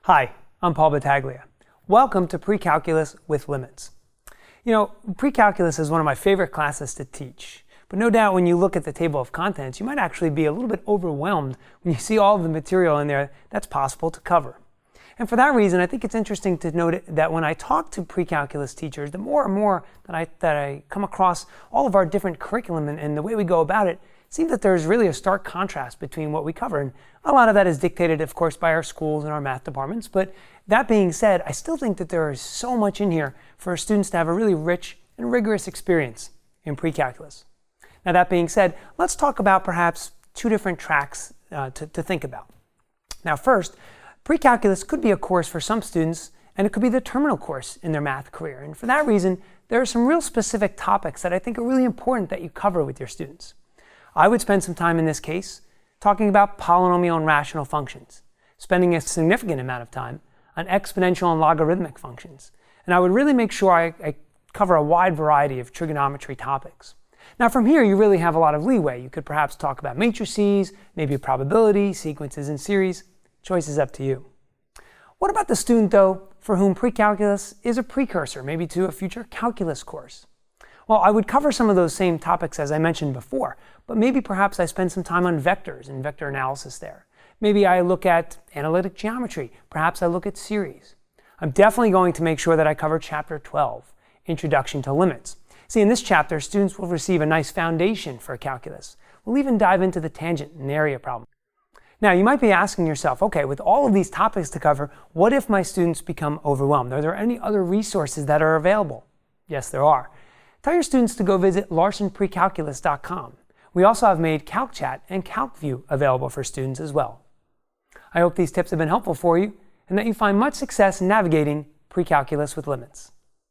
Hi, I'm Paul Battaglia. Welcome to Precalculus with Limits. You know, Precalculus is one of my favorite classes to teach, but no doubt when you look at the table of contents, you might actually be a little bit overwhelmed when you see all of the material in there that's possible to cover. And for that reason, I think it's interesting to note that when I talk to Precalculus teachers, the more and more that I come across all of our different curriculum and the way we go about it, it seems that there's really a stark contrast between what we cover. And a lot of that is dictated, of course, by our schools and our math departments. But that being said, I still think that there is so much in here for students to have a really rich and rigorous experience in Precalculus. Now, that being said, let's talk about perhaps two different tracks to think about. Now, first, Precalculus could be a course for some students, and it could be the terminal course in their math career. And for that reason, there are some real specific topics that I think are really important that you cover with your students. I would spend some time in this case talking about polynomial and rational functions, spending a significant amount of time on exponential and logarithmic functions. And I would really make sure I cover a wide variety of trigonometry topics. Now from here, you really have a lot of leeway. You could perhaps talk about matrices, maybe probability, sequences and series. Choice is up to you. What about the student, though, for whom Precalculus is a precursor, maybe to a future calculus course? Well, I would cover some of those same topics as I mentioned before, but maybe perhaps I spend some time on vectors and vector analysis there. Maybe I look at analytic geometry. Perhaps I look at series. I'm definitely going to make sure that I cover Chapter 12, Introduction to Limits. See, in this chapter, students will receive a nice foundation for calculus. We'll even dive into the tangent and area problem. Now, you might be asking yourself, okay, with all of these topics to cover, what if my students become overwhelmed? Are there any other resources that are available? Yes, there are. Tell your students to go visit larsonprecalculus.com. We also have made CalcChat and CalcView available for students as well. I hope these tips have been helpful for you and that you find much success in navigating Precalculus with Limits.